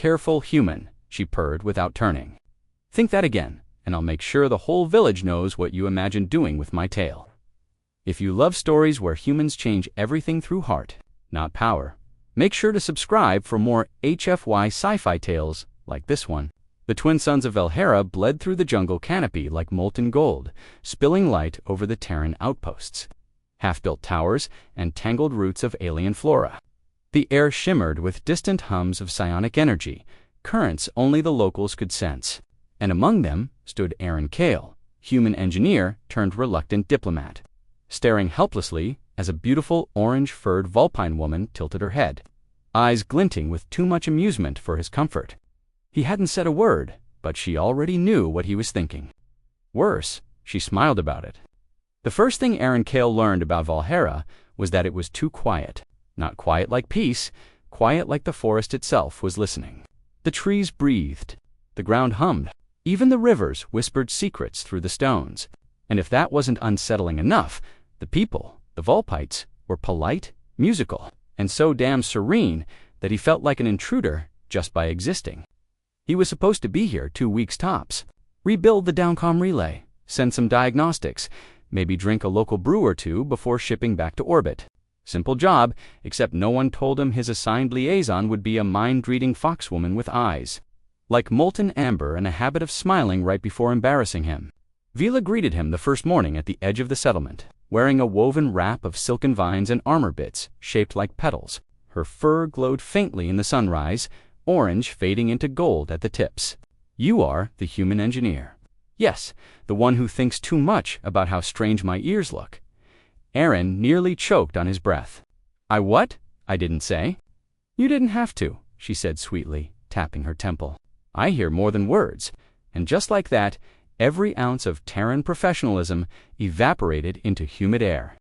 careful human," she purred without turning. "Think that again, and I'll make sure the whole village knows what you imagine doing with my tale." If you love stories where humans change everything through heart, not power, make sure to subscribe for more HFY Sci-Fi tales like this one. The twin sons of Valhera bled through the jungle canopy like molten gold, spilling light over the Terran outposts, half-built towers, and tangled roots of alien flora. The air shimmered with distant hums of psionic energy, currents only the locals could sense. And among them stood Aaron Kale, human engineer turned reluctant diplomat, staring helplessly as a beautiful orange-furred vulpine woman tilted her head, eyes glinting with too much amusement for his comfort. He hadn't said a word, but she already knew what he was thinking. Worse, she smiled about it. The first thing Aaron Kale learned about Valhera was that it was too quiet. Not quiet like peace, quiet like the forest itself was listening. The trees breathed, the ground hummed, even the rivers whispered secrets through the stones. And if that wasn't unsettling enough, the people, the Vulpites, were polite, musical, and so damn serene that he felt like an intruder just by existing. He was supposed to be here 2 weeks tops, rebuild the downcom relay, send some diagnostics, maybe drink a local brew or two before shipping back to orbit. Simple job, except no one told him his assigned liaison would be a mind-reading foxwoman with eyes like molten amber and a habit of smiling right before embarrassing him. Vila greeted him the first morning at the edge of the settlement, wearing a woven wrap of silken vines and armor bits shaped like petals. Her fur glowed faintly in the sunrise, orange fading into gold at the tips. "You are the human engineer." "Yes, the one who thinks too much about how strange my ears look." Aaron nearly choked on his breath. "I what? I didn't say." "You didn't have to," she said sweetly, tapping her temple. "I hear more than words." And just like that, every ounce of Terran professionalism evaporated into humid air.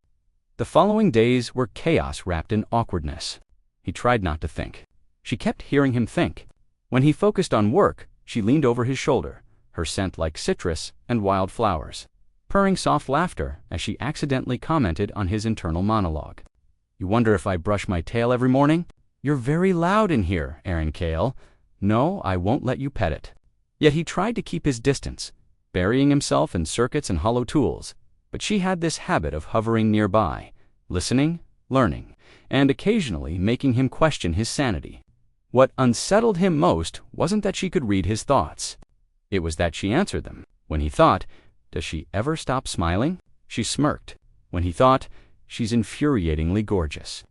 The following days were chaos wrapped in awkwardness. He tried not to think. She kept hearing him think. When he focused on work, she leaned over his shoulder, her scent like citrus and wild flowers, purring soft laughter as she accidentally commented on his internal monologue. "You wonder if I brush my tail every morning? You're very loud in here, Aaron Kale. No, I won't let you pet it." Yet he tried to keep his distance, burying himself in circuits and hollow tools, but she had this habit of hovering nearby, listening, learning, and occasionally making him question his sanity. What unsettled him most wasn't that she could read his thoughts. It was that she answered them. When he thought, "Does she ever stop smiling?" she smirked. When he thought, "She's infuriatingly gorgeous."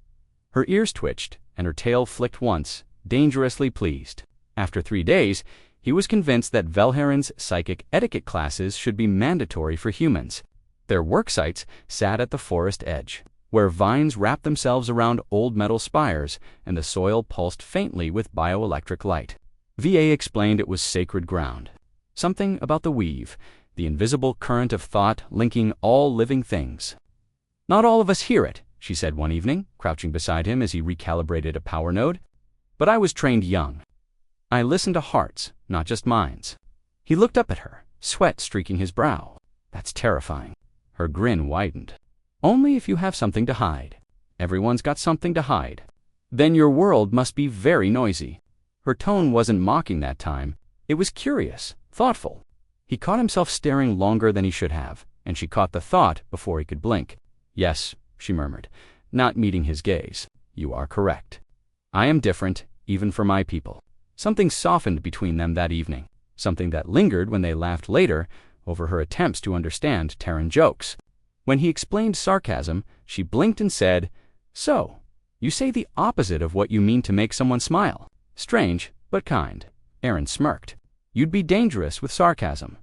Her ears twitched, and her tail flicked once, dangerously pleased. After 3 days, he was convinced that Valheran's psychic etiquette classes should be mandatory for humans. Their work sites sat at the forest edge, where vines wrapped themselves around old metal spires and the soil pulsed faintly with bioelectric light. VA explained it was sacred ground. Something about the weave, the invisible current of thought linking all living things. "Not all of us hear it," she said one evening, crouching beside him as he recalibrated a power node. "But I was trained young. I listen to hearts, not just minds." He looked up at her, sweat streaking his brow. "That's terrifying." Her grin widened. "Only if you have something to hide. Everyone's got something to hide. Then your world must be very noisy." Her tone wasn't mocking that time. It was curious, thoughtful. He caught himself staring longer than he should have, and she caught the thought before he could blink. "Yes," she murmured, not meeting his gaze. "You are correct. I am different, even for my people." Something softened between them that evening, something that lingered when they laughed later over her attempts to understand Terran jokes. When he explained sarcasm, she blinked and said, "So, you say the opposite of what you mean to make someone smile." "Strange, but kind." Aaron smirked. "You'd be dangerous with sarcasm."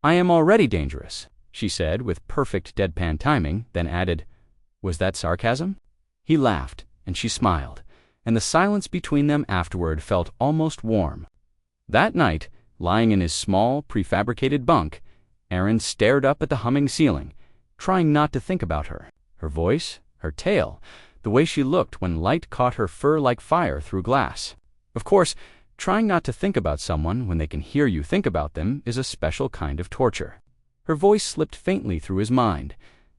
"I am already dangerous," she said with perfect deadpan timing, then added, "Was that sarcasm?" He laughed, and she smiled, and the silence between them afterward felt almost warm. That night, lying in his small, prefabricated bunk, Aaron stared up at the humming ceiling, trying not to think about her, her voice, her tail, the way she looked when light caught her fur like fire through glass. Of course, trying not to think about someone when they can hear you think about them is a special kind of torture. Her voice slipped faintly through his mind,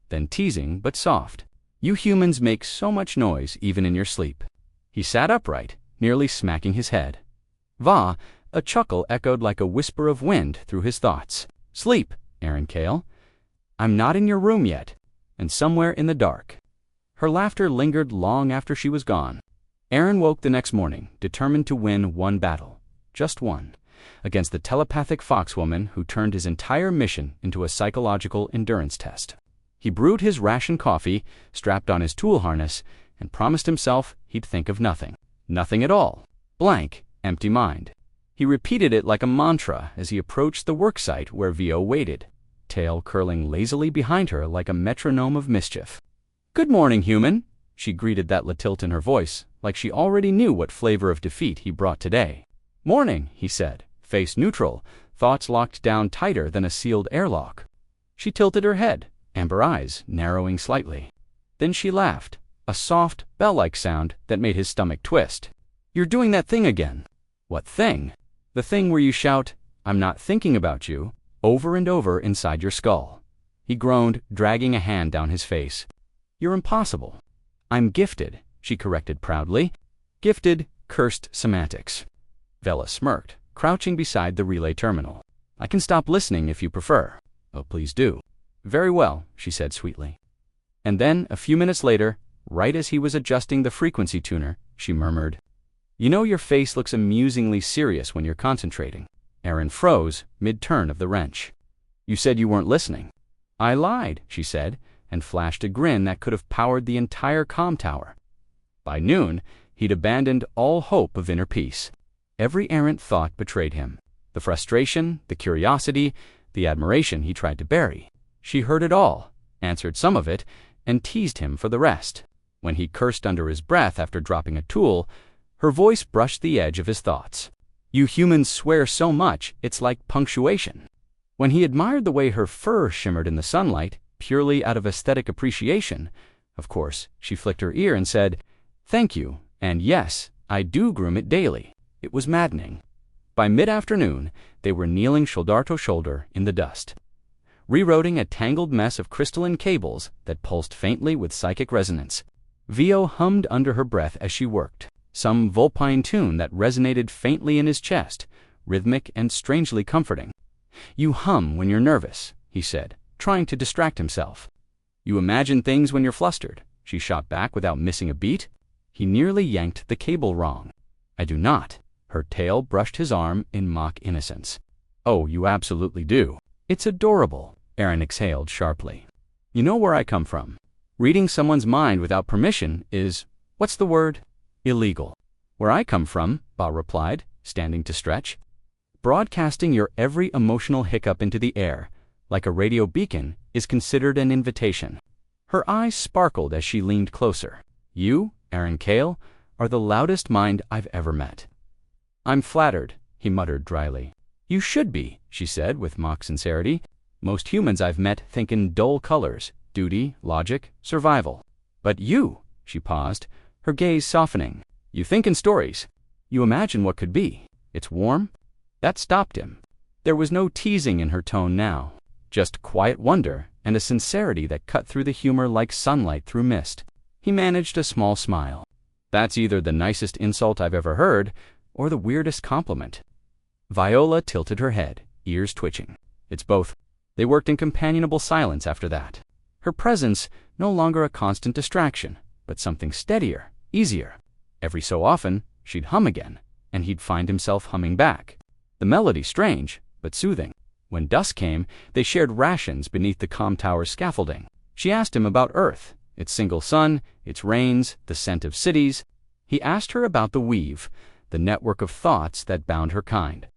then teasing but soft. "You humans make so much noise even in your sleep." He sat upright, nearly smacking his head. Va, a chuckle echoed like a whisper of wind through his thoughts. Sleep, Aaron Kale. I'm not in your room yet, and somewhere in the dark. Her laughter lingered long after she was gone. Aaron woke the next morning, determined to win one battle, just one, against the telepathic foxwoman who turned his entire mission into a psychological endurance test. He brewed his ration coffee, strapped on his tool harness, and promised himself he'd think of nothing. Nothing at all. Blank, empty mind. He repeated it like a mantra as he approached the worksite where Vio waited, tail curling lazily behind her like a metronome of mischief. Good morning, human, she greeted that lilt in her voice, like she already knew what flavor of defeat he brought today. Morning, he said, face neutral, thoughts locked down tighter than a sealed airlock. She tilted her head, amber eyes narrowing slightly. Then she laughed, a soft, bell-like sound that made his stomach twist. You're doing that thing again. What thing? The thing where you shout, I'm not thinking about you, over and over inside your skull. He groaned, dragging a hand down his face. You're impossible. I'm gifted, she corrected proudly. Gifted, cursed semantics. Vela smirked, crouching beside the relay terminal. I can stop listening if you prefer. Oh, please do. Very well, she said sweetly. And then, a few minutes later, right as he was adjusting the frequency tuner, she murmured, You know your face looks amusingly serious when you're concentrating. Aaron froze, mid-turn of the wrench. You said you weren't listening. I lied, she said, and flashed a grin that could have powered the entire comm tower. By noon, he'd abandoned all hope of inner peace. Every errant thought betrayed him. The frustration, the curiosity, the admiration he tried to bury. She heard it all, answered some of it, and teased him for the rest. When he cursed under his breath after dropping a tool, her voice brushed the edge of his thoughts. You humans swear so much, it's like punctuation. When he admired the way her fur shimmered in the sunlight, purely out of aesthetic appreciation, of course, she flicked her ear and said, Thank you, and yes, I do groom it daily. It was maddening. By mid-afternoon, they were kneeling shoulder to shoulder in the dust, rerouting a tangled mess of crystalline cables that pulsed faintly with psychic resonance. Vio hummed under her breath as she worked, some vulpine tune that resonated faintly in his chest, rhythmic and strangely comforting. You hum when you're nervous, he said, trying to distract himself. You imagine things when you're flustered, she shot back without missing a beat. He nearly yanked the cable wrong. I do not. Her tail brushed his arm in mock innocence. Oh, you absolutely do. It's adorable, Aaron exhaled sharply. You know where I come from. Reading someone's mind without permission is, what's the word? Illegal. Where I come from, Ba replied, standing to stretch. Broadcasting your every emotional hiccup into the air, like a radio beacon, is considered an invitation. Her eyes sparkled as she leaned closer. You, Aaron Kale, are the loudest mind I've ever met. I'm flattered, he muttered dryly. You should be, she said with mock sincerity. Most humans I've met think in dull colors, duty, logic, survival. But you, she paused, her gaze softening. You think in stories. You imagine what could be. It's warm. That stopped him. There was no teasing in her tone now, just quiet wonder and a sincerity that cut through the humor like sunlight through mist. He managed a small smile. That's either the nicest insult I've ever heard, or the weirdest compliment. Viola tilted her head, ears twitching. It's both. They worked in companionable silence after that. Her presence no longer a constant distraction, but something steadier, easier. Every so often, she'd hum again, and he'd find himself humming back. The melody strange, but soothing. When dusk came, they shared rations beneath the comm tower's scaffolding. She asked him about Earth, its single sun, its rains, the scent of cities. He asked her about the weave, the network of thoughts that bound her kind.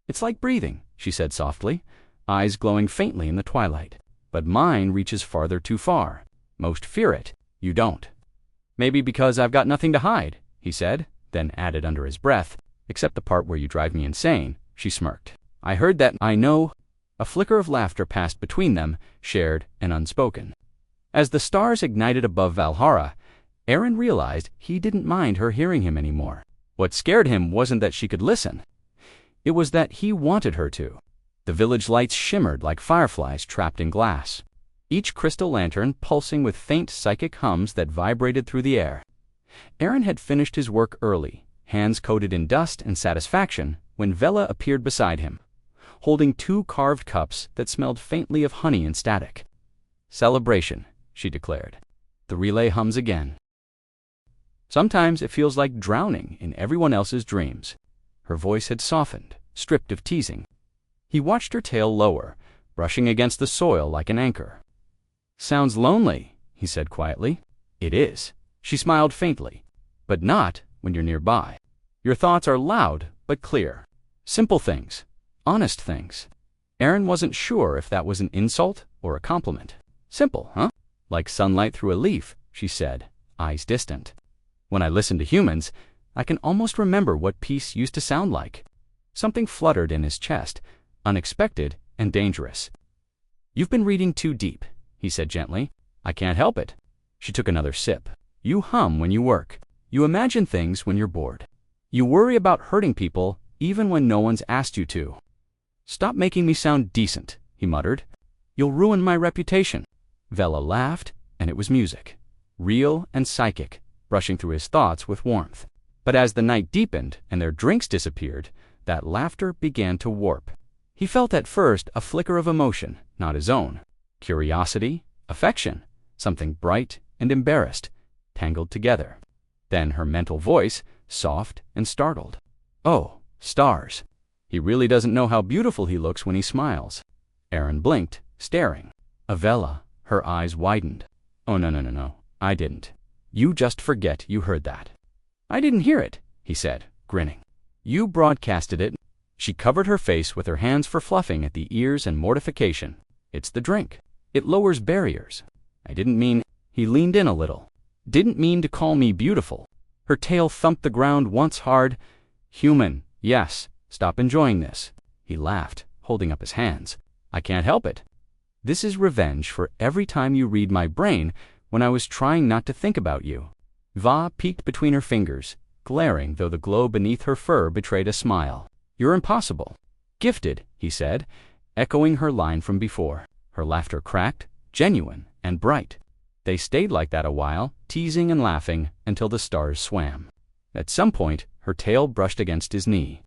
It's like breathing, she said softly, eyes glowing faintly in the twilight. But mine reaches farther too far. Most fear it. You don't. Maybe because I've got nothing to hide, he said, then added under his breath, except the part where you drive me insane. She smirked. I heard that. I know. A flicker of laughter passed between them, shared and unspoken. As the stars ignited above Valhalla, Aaron realized he didn't mind her hearing him anymore. What scared him wasn't that she could listen. It was that he wanted her to. The village lights shimmered like fireflies trapped in glass, each crystal lantern pulsing with faint psychic hums that vibrated through the air. Aaron had finished his work early, hands coated in dust and satisfaction, when Vela appeared beside him, holding 2 carved cups that smelled faintly of honey and static. "Celebration," she declared. The relay hums again. "Sometimes it feels like drowning in everyone else's dreams." Her voice had softened, stripped of teasing. He watched her tail lower, brushing against the soil like an anchor. "Sounds lonely," he said quietly. "It is." She smiled faintly. "But not when you're nearby. Your thoughts are loud but clear. Simple things. Honest things." Aaron wasn't sure if that was an insult or a compliment. "Simple, huh?" "Like sunlight through a leaf," she said, eyes distant. "When I listen to humans, I can almost remember what peace used to sound like." Something fluttered in his chest, unexpected and dangerous. "You've been reading too deep," he said gently. "I can't help it." She took another sip. "You hum when you work. You imagine things when you're bored. You worry about hurting people even when no one's asked you to." "Stop making me sound decent," he muttered. "You'll ruin my reputation." Vela laughed, and it was music, real and psychic, brushing through his thoughts with warmth. But as the night deepened and their drinks disappeared, that laughter began to warp. He felt at first a flicker of emotion, not his own. Curiosity, affection, something bright and embarrassed, tangled together. Then her mental voice, soft and startled. "Oh, stars. He really doesn't know how beautiful he looks when he smiles." Aaron blinked, staring. Vela, her eyes widened. "Oh, no, I didn't. You just forget you heard that." "I didn't hear it," he said, grinning. "You broadcasted it." She covered her face with her hands for fluffing at the ears and mortification. "It's the drink. It lowers barriers. I didn't mean—" He leaned in a little. "Didn't mean to call me beautiful." Her tail thumped the ground once hard. "Human, yes. Stop enjoying this." He laughed, holding up his hands. "I can't help it. This is revenge for every time you read my brain when I was trying not to think about you." Va peeked between her fingers, glaring though the glow beneath her fur betrayed a smile. "You're impossible." "Gifted," he said, echoing her line from before. Her laughter cracked, genuine and bright. They stayed like that a while, teasing and laughing, until the stars swam. At some point, her tail brushed against his knee.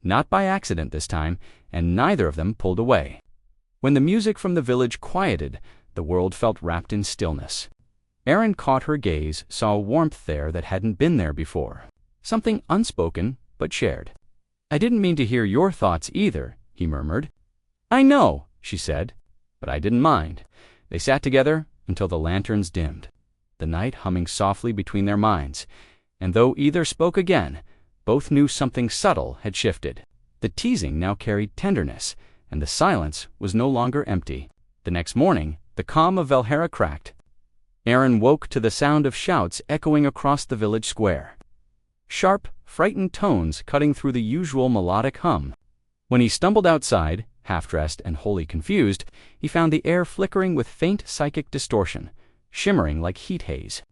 Not by accident this time, and neither of them pulled away. When the music from the village quieted, the world felt wrapped in stillness. Aaron caught her gaze, saw a warmth there that hadn't been there before. Something unspoken, but shared. "I didn't mean to hear your thoughts either," he murmured. "I know," she said, "but I didn't mind." They sat together until the lanterns dimmed, the night humming softly between their minds, and though either spoke again, both knew something subtle had shifted. The teasing now carried tenderness, and the silence was no longer empty. The next morning, the calm of Valhalla cracked. Aaron woke to the sound of shouts echoing across the village square. Sharp, frightened tones cutting through the usual melodic hum. When he stumbled outside, half-dressed and wholly confused, he found the air flickering with faint psychic distortion, shimmering like heat haze.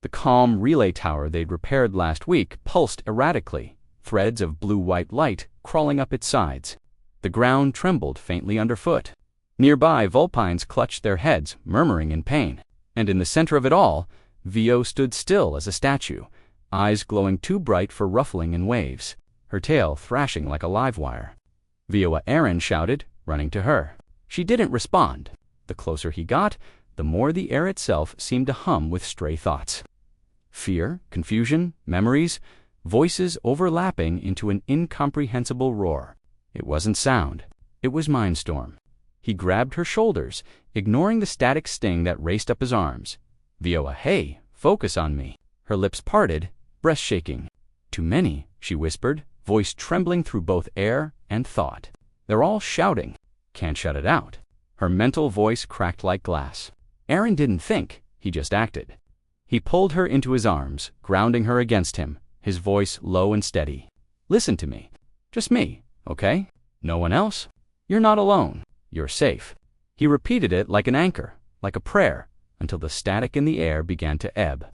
The calm relay tower they'd repaired last week pulsed erratically, threads of blue-white light crawling up its sides. The ground trembled faintly underfoot. Nearby, vulpines clutched their heads, murmuring in pain. And in the center of it all, Vio stood still as a statue, eyes glowing too bright for ruffling in waves, her tail thrashing like a live wire. Vioa Aaron shouted, running to her. She didn't respond. The closer he got, the more the air itself seemed to hum with stray thoughts. Fear, confusion, memories, voices overlapping into an incomprehensible roar. It wasn't sound. It was mindstorm. He grabbed her shoulders, ignoring the static sting that raced up his arms. Vioa, hey, focus on me. Her lips parted, breast shaking. Too many, she whispered, voice trembling through both air and thought. They're all shouting. Can't shut it out. Her mental voice cracked like glass. Aaron didn't think, he just acted. He pulled her into his arms, grounding her against him, his voice low and steady. Listen to me. Just me, okay? No one else? You're not alone. You're safe. He repeated it like an anchor, like a prayer, until the static in the air began to ebb.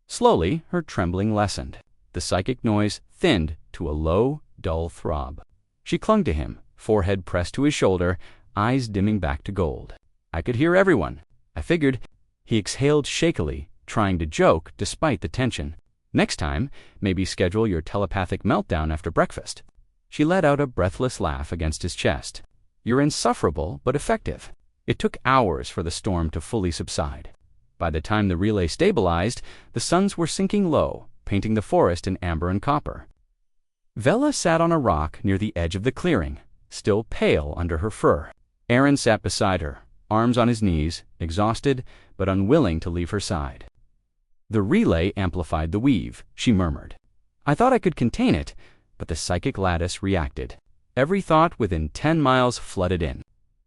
Slowly, her trembling lessened. The psychic noise thinned to a low, dull throb. She clung to him, forehead pressed to his shoulder, eyes dimming back to gold. I could hear everyone. I figured. He exhaled shakily, trying to joke despite the tension. Next time, maybe schedule your telepathic meltdown after breakfast. She let out a breathless laugh against his chest. You're insufferable, but effective. It took hours for the storm to fully subside. By the time the relay stabilized, the suns were sinking low, painting the forest in amber and copper. Vela sat on a rock near the edge of the clearing, still pale under her fur. Aaron sat beside her, arms on his knees, exhausted but unwilling to leave her side. The relay amplified the weave, she murmured. I thought I could contain it, but the psychic lattice reacted. Every thought within 10 miles flooded in.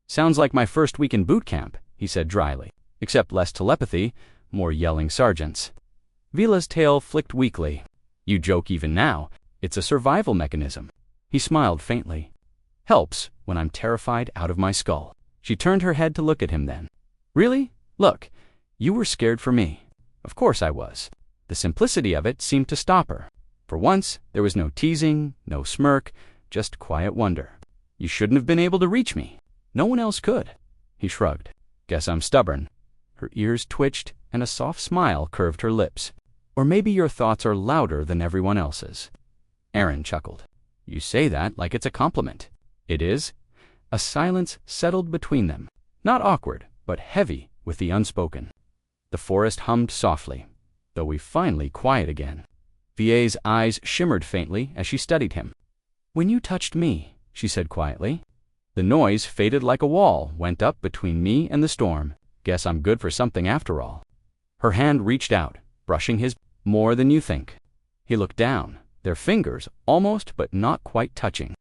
Sounds like my first week in boot camp, he said dryly, except less telepathy, more yelling sergeants. Vila's tail flicked weakly. You joke even now. It's a survival mechanism. He smiled faintly. Helps when I'm terrified out of my skull. She turned her head to look at him then. Really? Look, you were scared for me. Of course I was. The simplicity of it seemed to stop her. For once, there was no teasing, no smirk, just quiet wonder. You shouldn't have been able to reach me. No one else could. He shrugged. Guess I'm stubborn. Her ears twitched, and a soft smile curved her lips. Or maybe your thoughts are louder than everyone else's. Aaron chuckled. You say that like it's a compliment. It is. A silence settled between them. Not awkward, but heavy with the unspoken. The forest hummed softly, though we finally quiet again. VA's eyes shimmered faintly as she studied him. When you touched me, she said quietly. The noise faded like a wall, went up between me and the storm. Guess I'm good for something after all. Her hand reached out, brushing his more than you think. He looked down, their fingers almost but not quite touching.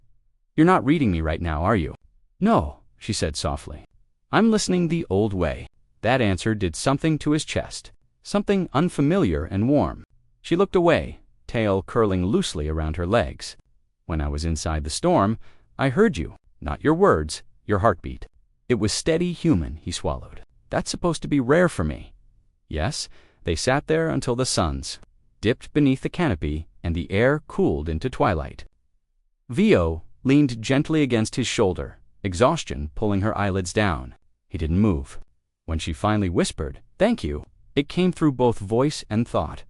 You're not reading me right now, are you? No, she said softly. I'm listening the old way. That answer did something to his chest, something unfamiliar and warm. She looked away, tail curling loosely around her legs. When I was inside the storm, I heard you, not your words, your heartbeat. It was steady human, he swallowed. That's supposed to be rare for me. Yes, they sat there until the suns dipped beneath the canopy and the air cooled into twilight. VO leaned gently against his shoulder, exhaustion pulling her eyelids down. He didn't move. When she finally whispered, "Thank you," it came through both voice and thought.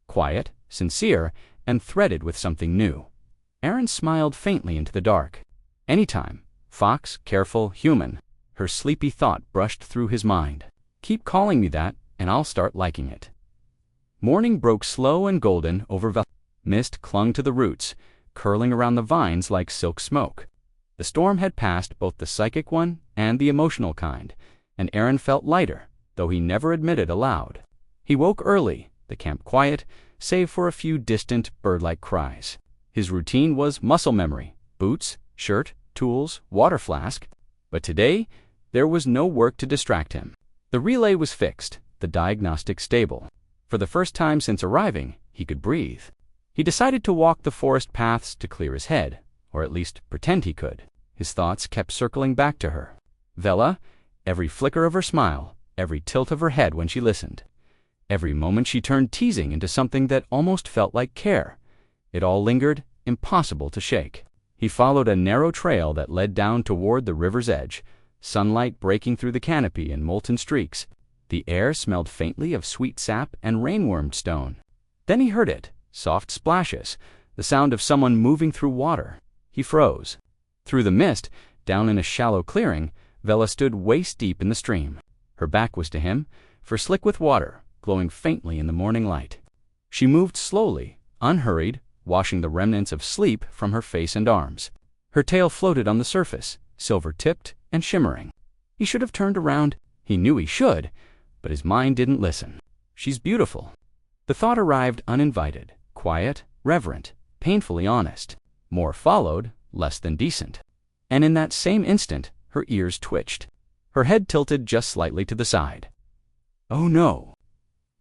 Quiet, sincere, and threaded with something new. Aaron smiled faintly into the dark. Anytime. Fox, careful, human. Her sleepy thought brushed through his mind. Keep calling me that, and I'll start liking it. Morning broke slow and golden over mist clung to the roots, curling around the vines like silk smoke. The storm had passed both the psychic one and the emotional kind, and Aaron felt lighter, though he never admitted aloud. He woke early, the camp quiet, save for a few distant bird-like cries. His routine was muscle memory, boots, shirt, tools, water flask. But today, there was no work to distract him. The relay was fixed, the diagnostic stable. For the first time since arriving, he could breathe. He decided to walk the forest paths to clear his head, or at least pretend he could. His thoughts kept circling back to her. Vela, every flicker of her smile, every tilt of her head when she listened. Every moment she turned teasing into something that almost felt like care. It all lingered, impossible to shake. He followed a narrow trail that led down toward the river's edge, sunlight breaking through the canopy in molten streaks. The air smelled faintly of sweet sap and rainwormed stone. Then he heard it, soft splashes, the sound of someone moving through water. He froze. Through the mist, down in a shallow clearing, Vela stood waist-deep in the stream. Her back was to him, for slick with water, glowing faintly in the morning light. She moved slowly, unhurried, washing the remnants of sleep from her face and arms. Her tail floated on the surface, silver-tipped and shimmering. He should have turned around. He knew he should, but his mind didn't listen. She's beautiful. The thought arrived uninvited, quiet, reverent, painfully honest. More followed, less than decent. And in that same instant, her ears twitched. Her head tilted just slightly to the side. Oh no!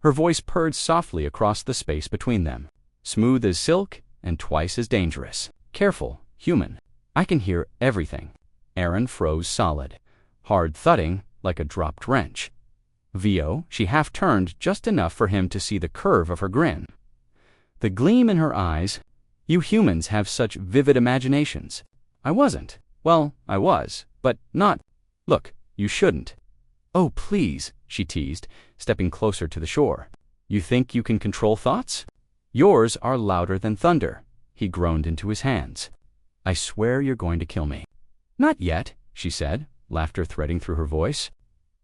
Her voice purred softly across the space between them. Smooth as silk and twice as dangerous. Careful, human. I can hear everything. Aaron froze solid. Hard thudding like a dropped wrench. VO, she half turned just enough for him to see the curve of her grin. The gleam in her eyes. You humans have such vivid imaginations. I wasn't. Well, I was, but not. Look, you shouldn't. Oh, please, she teased, stepping closer to the shore. You think you can control thoughts? Yours are louder than thunder. He groaned into his hands. I swear you're going to kill me. Not yet, she said, laughter threading through her voice.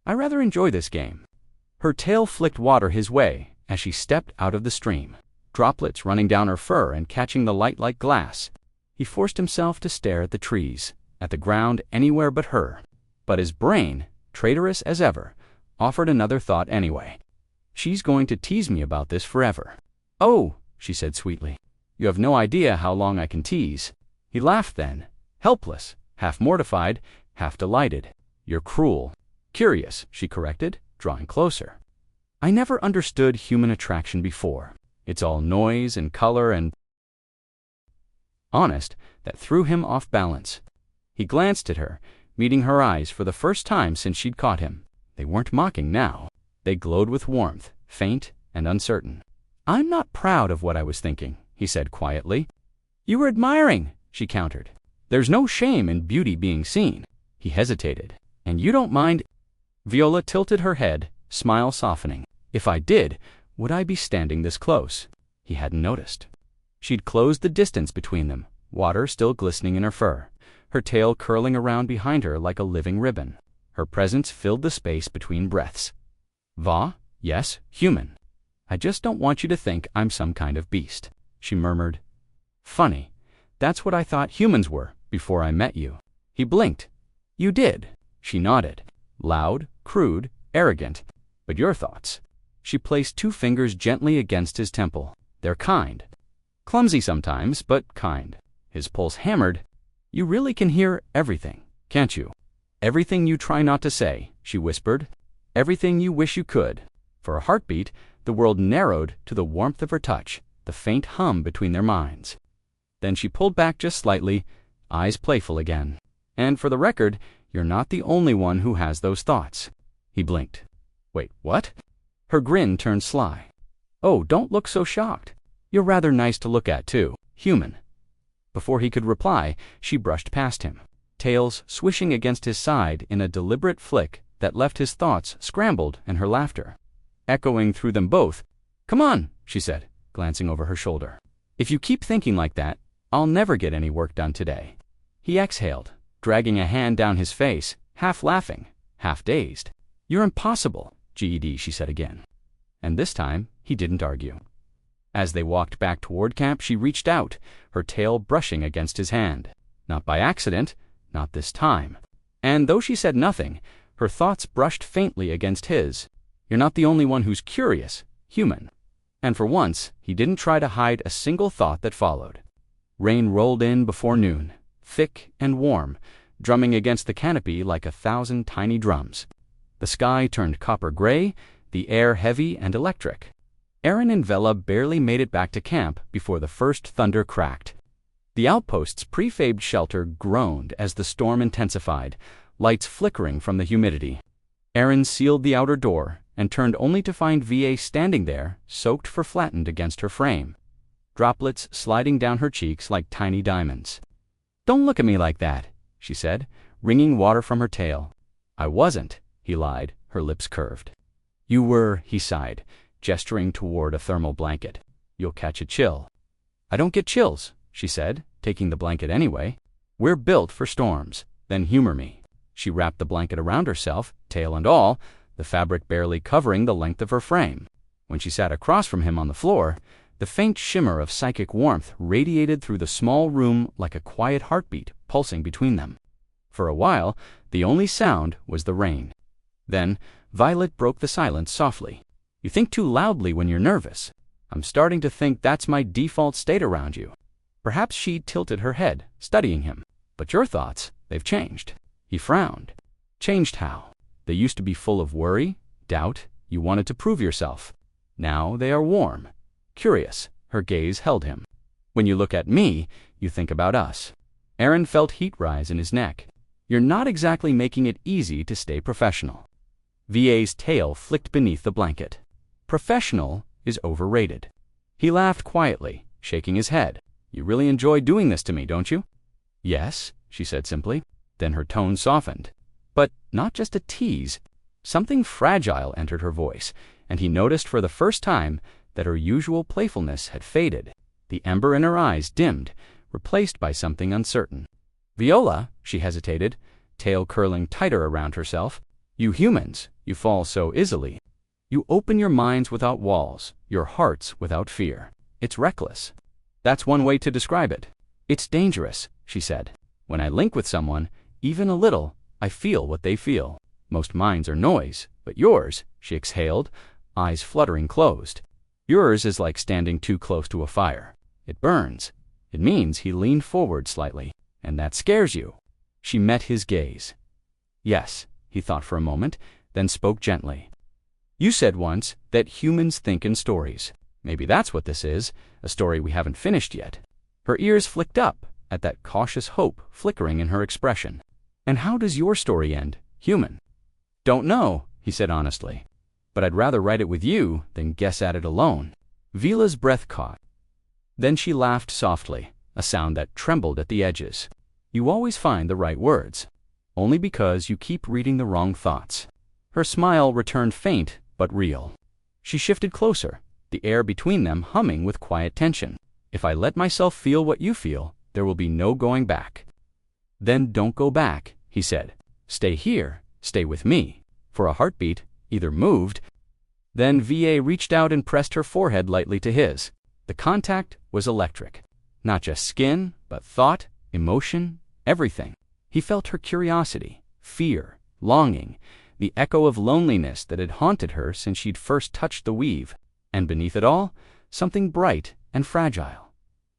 I rather enjoy this game. Her tail flicked water his way as she stepped out of the stream, droplets running down her fur and catching the light like glass. He forced himself to stare at the trees, at the ground anywhere but her. But his brain, traitorous as ever, offered another thought anyway. She's going to tease me about this forever. Oh, she said sweetly. You have no idea how long I can tease. He laughed then, helpless, half mortified, half delighted. You're cruel. Curious, she corrected, drawing closer. I never understood human attraction before. It's all noise and color and honest that threw him off balance. He glanced at her, meeting her eyes for the first time since she'd caught him. They weren't mocking now. They glowed with warmth, faint and uncertain. I'm not proud of what I was thinking, he said quietly. You were admiring, she countered. There's no shame in beauty being seen. He hesitated. And you don't mind? Viola tilted her head, smile softening. If I did, would I be standing this close? He hadn't noticed. She'd closed the distance between them, water still glistening in her fur, her tail curling around behind her like a living ribbon. Her presence filled the space between breaths. Va? Yes, human. I just don't want you to think I'm some kind of beast, she murmured. Funny. That's what I thought humans were before I met you. He blinked. You did. She nodded. Loud, crude, arrogant. But your thoughts? She placed 2 fingers gently against his temple. They're kind. Clumsy sometimes, but kind. His pulse hammered. You really can hear everything, can't you? Everything you try not to say, she whispered. Everything you wish you could. For a heartbeat, the world narrowed to the warmth of her touch, the faint hum between their minds. Then she pulled back just slightly, eyes playful again. And for the record, you're not the only one who has those thoughts. He blinked. Wait, what? Her grin turned sly. Oh, don't look so shocked. You're rather nice to look at, too. Human. Before he could reply, she brushed past him, tails swishing against his side in a deliberate flick that left his thoughts scrambled and her laughter echoing through them both. Come on, she said, glancing over her shoulder. If you keep thinking like that, I'll never get any work done today. He exhaled, dragging a hand down his face, half laughing, half dazed. You're impossible, GED, she said again. And this time, he didn't argue. As they walked back toward camp, she reached out, her tail brushing against his hand. Not by accident, not this time. And though she said nothing, her thoughts brushed faintly against his. You're not the only one who's curious, human. And for once, he didn't try to hide a single thought that followed. Rain rolled in before noon, thick and warm, drumming against the canopy like 1,000 tiny drums. The sky turned copper gray, the air heavy and electric. Aaron and Vela barely made it back to camp before the first thunder cracked. The outpost's prefabed shelter groaned as the storm intensified, lights flickering from the humidity. Aaron sealed the outer door and turned only to find VA standing there, soaked for flattened against her frame, droplets sliding down her cheeks like tiny diamonds. Don't look at me like that, she said, wringing water from her tail. I wasn't, he lied, her lips curved. You were, he sighed, gesturing toward a thermal blanket. You'll catch a chill. I don't get chills, she said, taking the blanket anyway. We're built for storms. Then humor me. She wrapped the blanket around herself, tail and all, the fabric barely covering the length of her frame. When she sat across from him on the floor, the faint shimmer of psychic warmth radiated through the small room like a quiet heartbeat pulsing between them. For a while, the only sound was the rain. Then, Violet broke the silence softly. You think too loudly when you're nervous. I'm starting to think that's my default state around you. Perhaps she tilted her head, studying him. But your thoughts, they've changed. He frowned. Changed how? They used to be full of worry, doubt, you wanted to prove yourself. Now they are warm, curious. Her gaze held him. When you look at me, you think about us. Aaron felt heat rise in his neck. You're not exactly making it easy to stay professional. VA's tail flicked beneath the blanket. Professional is overrated. He laughed quietly, shaking his head. You really enjoy doing this to me, don't you? Yes, she said simply. Then her tone softened. But not just a tease. Something fragile entered her voice, and he noticed for the first time that her usual playfulness had faded. The ember in her eyes dimmed, replaced by something uncertain. "Viola," she hesitated, tail curling tighter around herself. "You humans, you fall so easily. You open your minds without walls, your hearts without fear. It's reckless." "That's one way to describe it." "It's dangerous," she said. "When I link with someone, even a little, I feel what they feel. Most minds are noise, but yours," she exhaled, eyes fluttering closed. "Yours is like standing too close to a fire. It burns." It means he leaned forward slightly. "And that scares you." She met his gaze. "Yes," he thought for a moment, then spoke gently. "You said once that humans think in stories. Maybe that's what this is, a story we haven't finished yet." Her ears flicked up at that cautious hope flickering in her expression. "And how does your story end, human?" "Don't know," he said honestly. "But I'd rather write it with you than guess at it alone." Vila's breath caught. Then she laughed softly, a sound that trembled at the edges. "You always find the right words. Only because you keep reading the wrong thoughts." Her smile returned faint but real. She shifted closer, the air between them humming with quiet tension. "If I let myself feel what you feel, there will be no going back." "Then don't go back," he said. "Stay here, stay with me." For a heartbeat, either moved. Then VA reached out and pressed her forehead lightly to his. The contact was electric. Not just skin, but thought, emotion, everything. He felt her curiosity, fear, longing, the echo of loneliness that had haunted her since she'd first touched the weave. And beneath it all, something bright and fragile.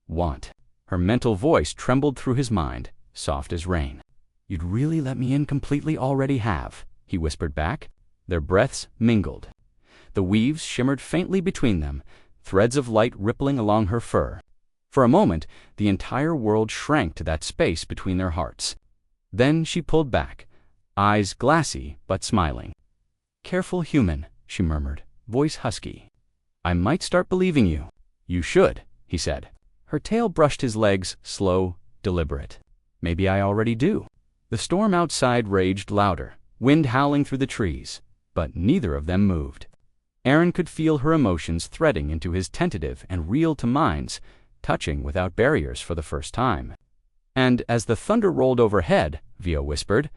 Want. Her mental voice trembled through his mind, soft as rain. "You'd really let me in completely already have," he whispered back. Their breaths mingled. The weaves shimmered faintly between them, threads of light rippling along her fur. For a moment, the entire world shrank to that space between their hearts. Then she pulled back, eyes glassy but smiling. "Careful human," she murmured, voice husky. "I might start believing you." "You should," he said. Her tail brushed his legs, slow, deliberate. "Maybe I already do." The storm outside raged louder, wind howling through the trees, but neither of them moved. Aaron could feel her emotions threading into his tentative and real-to minds, touching without barriers for the first time. And as the thunder rolled overhead, Vio whispered,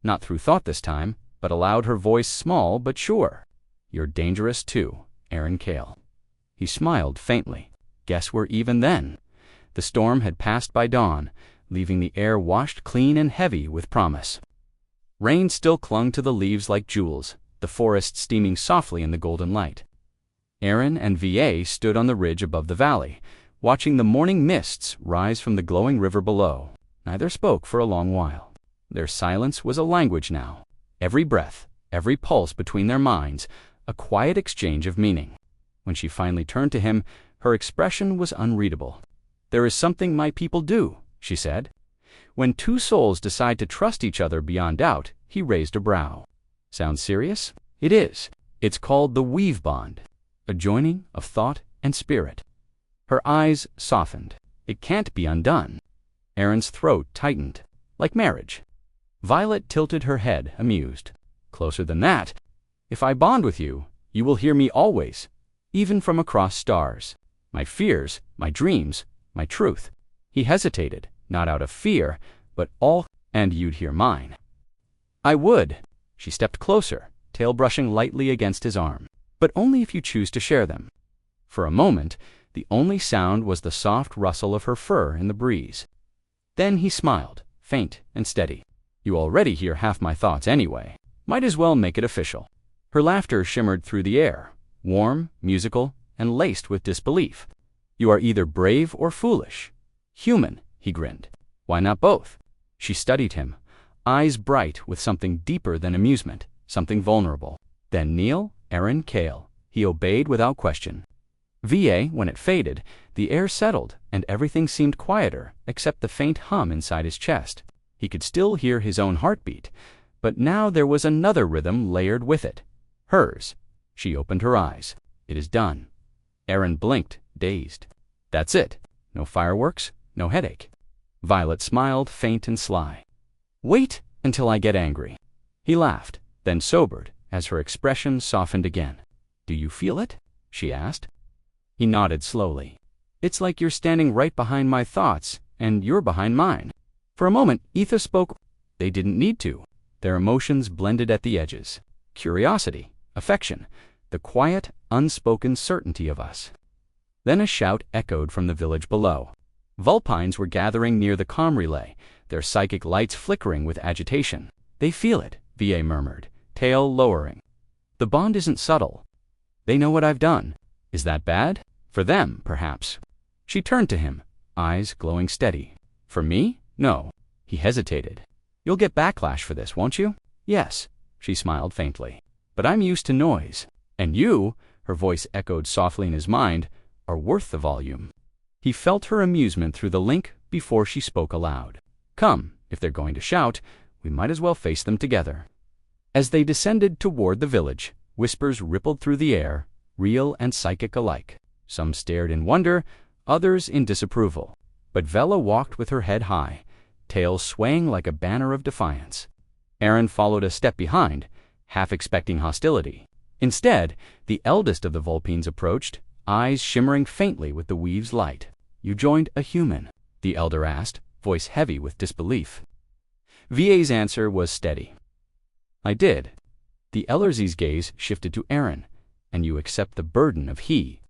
not through thought this time, but aloud, her voice small but sure. "You're dangerous too, Aaron Kale." He smiled faintly. "Guess we're even then." The storm had passed by dawn, leaving the air washed clean and heavy with promise. Rain still clung to the leaves like jewels, the forest steaming softly in the golden light. Aaron and VA stood on the ridge above the valley, watching the morning mists rise from the glowing river below. Neither spoke for a long while. Their silence was a language now. Every breath, every pulse between their minds, a quiet exchange of meaning. When she finally turned to him, her expression was unreadable. "There is something my people do," she said. When two souls decide to trust each other beyond doubt, he raised a brow. "Sounds serious?" "It is. It's called the weave bond, a joining of thought and spirit." Her eyes softened. "It can't be undone." Aaron's throat tightened. "Like marriage." Violet tilted her head, amused. "Closer than that. If I bond with you, you will hear me always, even from across stars. My fears, my dreams, my truth." He hesitated, not out of fear, but all, "and you'd hear mine." "I would." She stepped closer, tail brushing lightly against his arm. "But only if you choose to share them." For a moment, the only sound was the soft rustle of her fur in the breeze. Then he smiled, faint and steady. "You already hear half my thoughts anyway. Might as well make it official." Her laughter shimmered through the air, warm, musical, and laced with disbelief. "You are either brave or foolish." "Human," he grinned. "Why not both?" She studied him, eyes bright with something deeper than amusement, something vulnerable. "Then kneel, Aaron Kale." He obeyed without question. VA, when it faded, the air settled, and everything seemed quieter except the faint hum inside his chest. He could still hear his own heartbeat, but now there was another rhythm layered with it. Hers. She opened her eyes. "It is done." Aaron blinked, dazed. "That's it. No fireworks, no headache." Violet smiled, faint and sly. "Wait until I get angry." He laughed, then sobered as her expression softened again. "Do you feel it?" she asked. He nodded slowly. It's like you're standing right behind my thoughts, and you're behind mine. For a moment, Ether spoke. They didn't need to. Their emotions blended at the edges. Curiosity, affection, the quiet, unspoken certainty of us. Then a shout echoed from the village below. Vulpines were gathering near the comm relay, their psychic lights flickering with agitation. They feel it, VA murmured, tail lowering. The bond isn't subtle. They know what I've done. Is that bad? For them, perhaps. She turned to him, eyes glowing steady. For me? No. He hesitated. You'll get backlash for this, won't you? Yes, she smiled faintly. But I'm used to noise. And you, her voice echoed softly in his mind, are worth the volume. He felt her amusement through the link before she spoke aloud. Come, if they're going to shout, we might as well face them together. As they descended toward the village, whispers rippled through the air, real and psychic alike. Some stared in wonder, others in disapproval. But Vela walked with her head high, tail swaying like a banner of defiance. Aaron followed a step behind, half expecting hostility. Instead, the eldest of the Vulpines approached, eyes shimmering faintly with the weave's light. You joined a human? The elder asked, voice heavy with disbelief. VA's answer was steady. I did. The Ellerzy's gaze shifted to Aaron, and you accept the burden of he.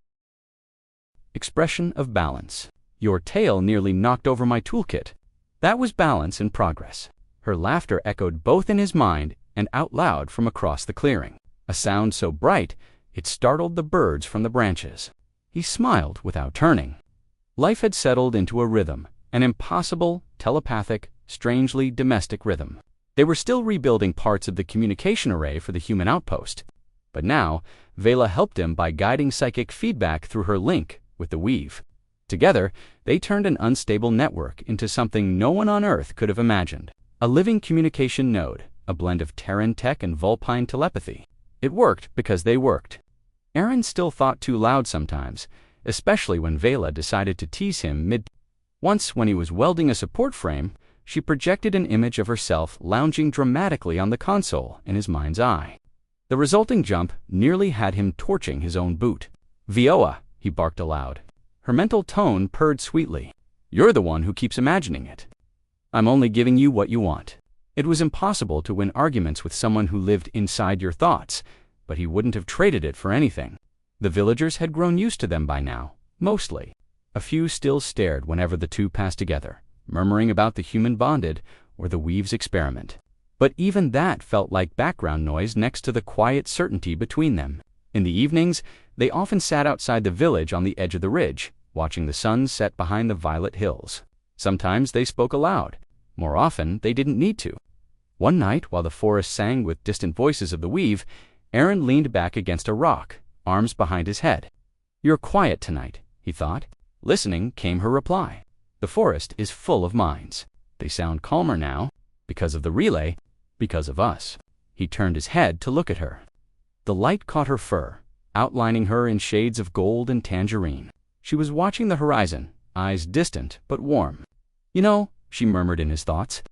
Expression of balance. Your tail nearly knocked over my toolkit. That was balance in progress. Her laughter echoed both in his mind and out loud from across the clearing, a sound so bright it startled the birds from the branches. He smiled without turning. Life had settled into a rhythm, an impossible, telepathic, strangely domestic rhythm. They were still rebuilding parts of the communication array for the human outpost. But now, Vela helped him by guiding psychic feedback through her link with the weave. Together, they turned an unstable network into something no one on Earth could have imagined. A living communication node, a blend of Terran tech and Vulpine telepathy. It worked because they worked. Aaron still thought too loud sometimes, especially when Vela decided to tease him mid. Once, when he was welding a support frame, she projected an image of herself lounging dramatically on the console in his mind's eye. The resulting jump nearly had him torching his own boot. Vioa, he barked aloud. Her mental tone purred sweetly. You're the one who keeps imagining it. I'm only giving you what you want. It was impossible to win arguments with someone who lived inside your thoughts, but he wouldn't have traded it for anything. The villagers had grown used to them by now, mostly. A few still stared whenever the two passed together, murmuring about the human bonded or the weave's experiment. But even that felt like background noise next to the quiet certainty between them. In the evenings, they often sat outside the village on the edge of the ridge, watching the sun set behind the violet hills. Sometimes they spoke aloud. More often, they didn't need to. One night, while the forest sang with distant voices of the weave, Aaron leaned back against a rock, arms behind his head. You're quiet tonight, he thought. Listening came her reply. The forest is full of minds. They sound calmer now, because of the relay, because of us. He turned his head to look at her. The light caught her fur, outlining her in shades of gold and tangerine. She was watching the horizon, eyes distant but warm. You know, she murmured in his thoughts,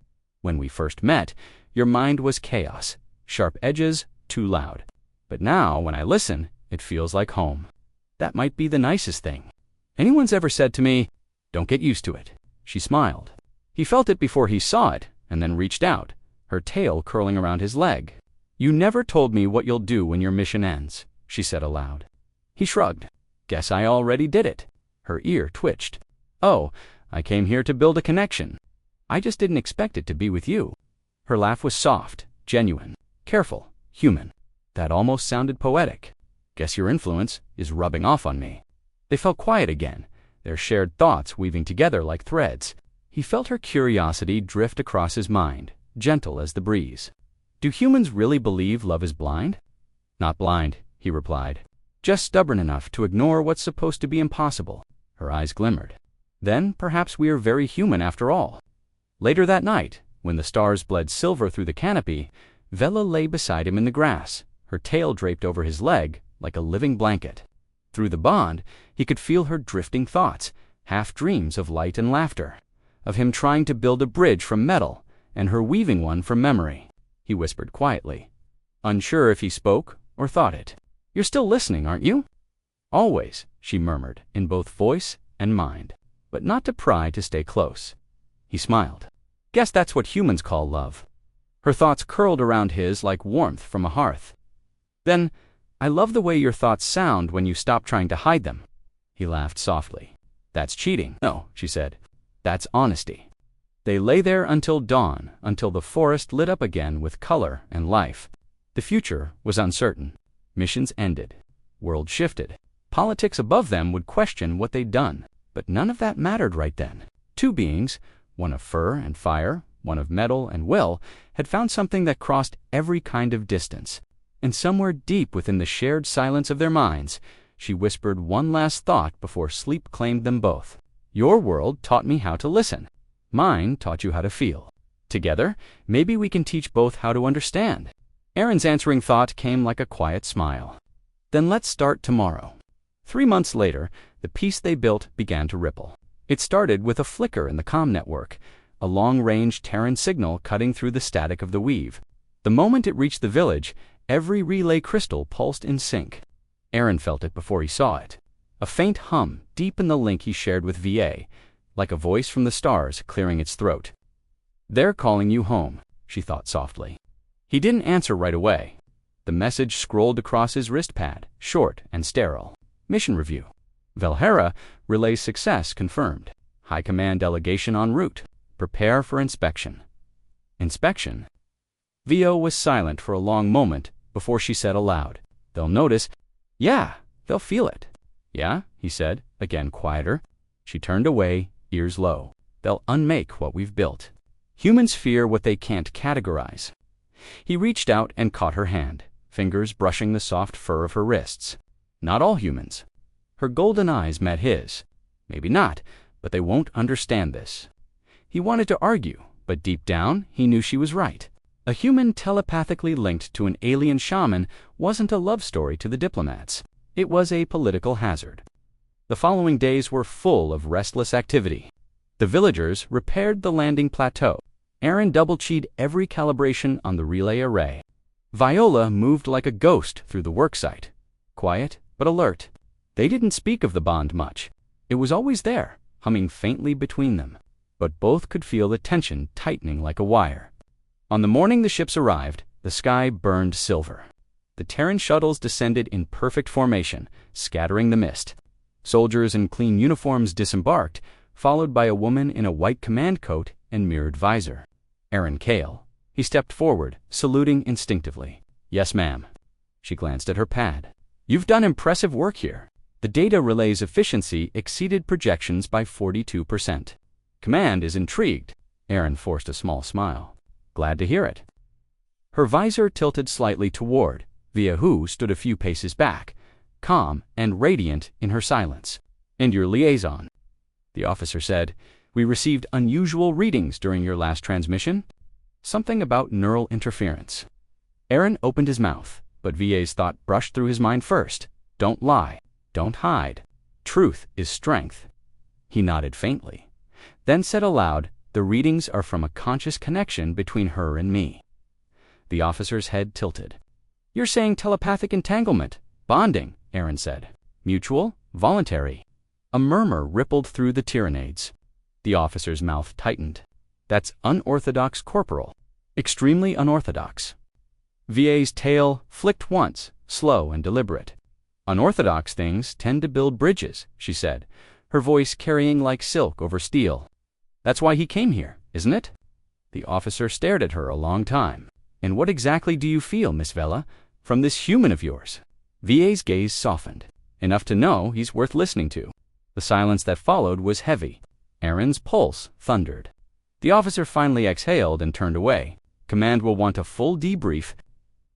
when we first met, your mind was chaos, sharp edges, too loud. But now, when I listen, it feels like home. That might be the nicest thing. Anyone's ever said to me, don't get used to it. She smiled. He felt it before he saw it, and then reached out, her tail curling around his leg. You never told me what you'll do when your mission ends, she said aloud. He shrugged. Guess I already did it. Her ear twitched. Oh, I came here to build a connection. I just didn't expect it to be with you. Her laugh was soft, genuine, careful, human. That almost sounded poetic. Guess your influence is rubbing off on me. They felt quiet again, their shared thoughts weaving together like threads. He felt her curiosity drift across his mind, gentle as the breeze. Do humans really believe love is blind? Not blind, he replied. Just stubborn enough to ignore what's supposed to be impossible. Her eyes glimmered. Then perhaps we are very human after all. Later that night, when the stars bled silver through the canopy, Vela lay beside him in the grass, her tail draped over his leg like a living blanket. Through the bond, he could feel her drifting thoughts, half dreams of light and laughter, of him trying to build a bridge from metal and her weaving one from memory. He whispered quietly, unsure if he spoke or thought it. You're still listening, aren't you? Always, she murmured, in both voice and mind, but not to pry to stay close. He smiled. Guess that's what humans call love. Her thoughts curled around his like warmth from a hearth. Then, I love the way your thoughts sound when you stop trying to hide them. He laughed softly. That's cheating. No, she said. That's honesty. They lay there until dawn, until the forest lit up again with color and life. The future was uncertain. Missions ended. World shifted. Politics above them would question what they'd done. But none of that mattered right then. Two beings, one of fur and fire, one of metal and will, had found something that crossed every kind of distance. And somewhere deep within the shared silence of their minds, she whispered one last thought before sleep claimed them both. Your world taught me how to listen. Mine taught you how to feel. Together, maybe we can teach both how to understand. Aaron's answering thought came like a quiet smile. Then let's start tomorrow. 3 months later, the peace they built began to ripple. It started with a flicker in the comm network, a long-range Terran signal cutting through the static of the weave. The moment it reached the village, every relay crystal pulsed in sync. Aaron felt it before he saw it. A faint hum deep in the link he shared with VA, like a voice from the stars clearing its throat. They're calling you home, she thought softly. He didn't answer right away. The message scrolled across his wrist pad, short and sterile. Mission review. Velhera, relay success confirmed. High Command delegation en route. Prepare for inspection. Inspection? VO was silent for a long moment before she said aloud. They'll notice. Yeah, they'll feel it. Yeah, he said, again quieter. She turned away, ears low. They'll unmake what we've built. Humans fear what they can't categorize. He reached out and caught her hand, fingers brushing the soft fur of her wrists. Not all humans. Her golden eyes met his. Maybe not, but they won't understand this. He wanted to argue, but deep down, he knew she was right. A human telepathically linked to an alien shaman wasn't a love story to the diplomats. It was a political hazard. The following days were full of restless activity. The villagers repaired the landing plateau. Aaron double-checked every calibration on the relay array. Viola moved like a ghost through the worksite. Quiet, but alert. They didn't speak of the bond much. It was always there, humming faintly between them. But both could feel the tension tightening like a wire. On the morning the ships arrived, the sky burned silver. The Terran shuttles descended in perfect formation, scattering the mist. Soldiers in clean uniforms disembarked, followed by a woman in a white command coat and mirrored visor. Aaron Kale. He stepped forward, saluting instinctively. Yes, ma'am. She glanced at her pad. You've done impressive work here. The data relay's efficiency exceeded projections by 42%. Command is intrigued. Aaron forced a small smile. Glad to hear it. Her visor tilted slightly toward. Via who stood a few paces back, calm and radiant in her silence. And your liaison. The officer said, we received unusual readings during your last transmission. Something about neural interference. Aaron opened his mouth, but VA's thought brushed through his mind first. Don't lie. Don't hide. Truth is strength. He nodded faintly, then said aloud, the readings are from a conscious connection between her and me. The officer's head tilted. You're saying telepathic entanglement. Bonding, Aaron said. Mutual, voluntary. A murmur rippled through the tyrannades. The officer's mouth tightened. That's unorthodox corporal. Extremely unorthodox. VA's tail flicked once, slow and deliberate. Unorthodox things tend to build bridges, she said, her voice carrying like silk over steel. That's why he came here, isn't it? The officer stared at her a long time. And what exactly do you feel, Miss Vela, from this human of yours? VA's gaze softened, enough to know he's worth listening to. The silence that followed was heavy. Aaron's pulse thundered. The officer finally exhaled and turned away. Command will want a full debrief.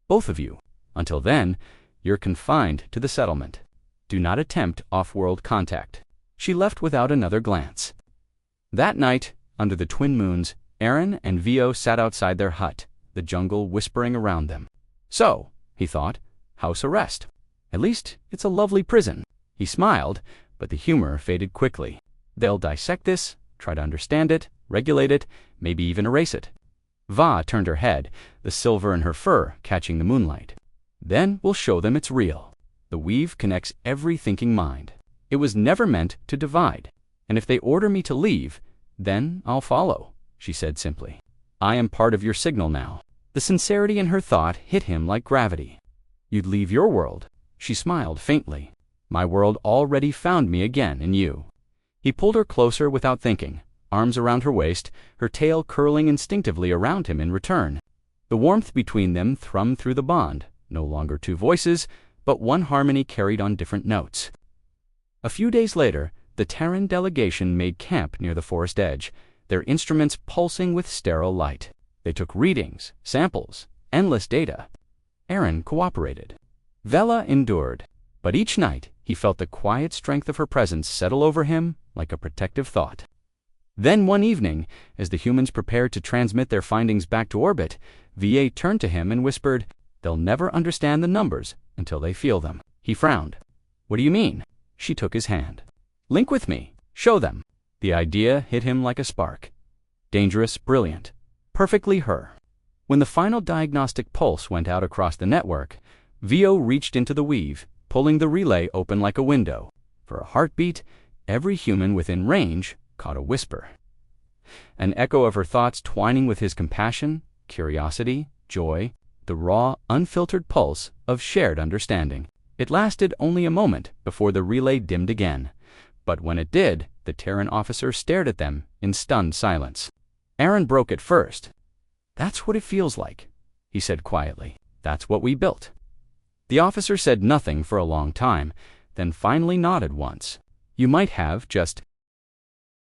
Both of you. Until then, you're confined to the settlement. Do not attempt off-world contact. She left without another glance. That night, under the twin moons, Aaron and VO sat outside their hut, the jungle whispering around them. So, he thought, house arrest. At least, it's a lovely prison. He smiled, but the humor faded quickly. They'll dissect this, try to understand it, regulate it, maybe even erase it. Va turned her head, the silver in her fur catching the moonlight. Then we'll show them it's real. The weave connects every thinking mind. It was never meant to divide. And if they order me to leave, then I'll follow, she said simply. I am part of your signal now. The sincerity in her thought hit him like gravity. You'd leave your world? She smiled faintly. My world already found me again in you. He pulled her closer without thinking, arms around her waist, her tail curling instinctively around him in return. The warmth between them thrummed through the bond, no longer two voices, but one harmony carried on different notes. A few days later, the Terran delegation made camp near the forest edge, their instruments pulsing with sterile light. They took readings, samples, endless data. Aaron cooperated. Vela endured, but each night he felt the quiet strength of her presence settle over him like a protective thought. Then one evening, as the humans prepared to transmit their findings back to orbit, VA turned to him and whispered, "They'll never understand the numbers until they feel them." He frowned. "What do you mean?" She took his hand. "Link with me. Show them." The idea hit him like a spark. Dangerous, brilliant, perfectly her. When the final diagnostic pulse went out across the network, VO reached into the weave, pulling the relay open like a window. For a heartbeat, every human within range caught a whisper. An echo of her thoughts twining with his compassion, curiosity, joy, the raw, unfiltered pulse of shared understanding. It lasted only a moment before the relay dimmed again. But when it did, the Terran officer stared at them in stunned silence. Aaron broke it first. "That's what it feels like," he said quietly. "That's what we built." The officer said nothing for a long time, then finally nodded once. "You might have just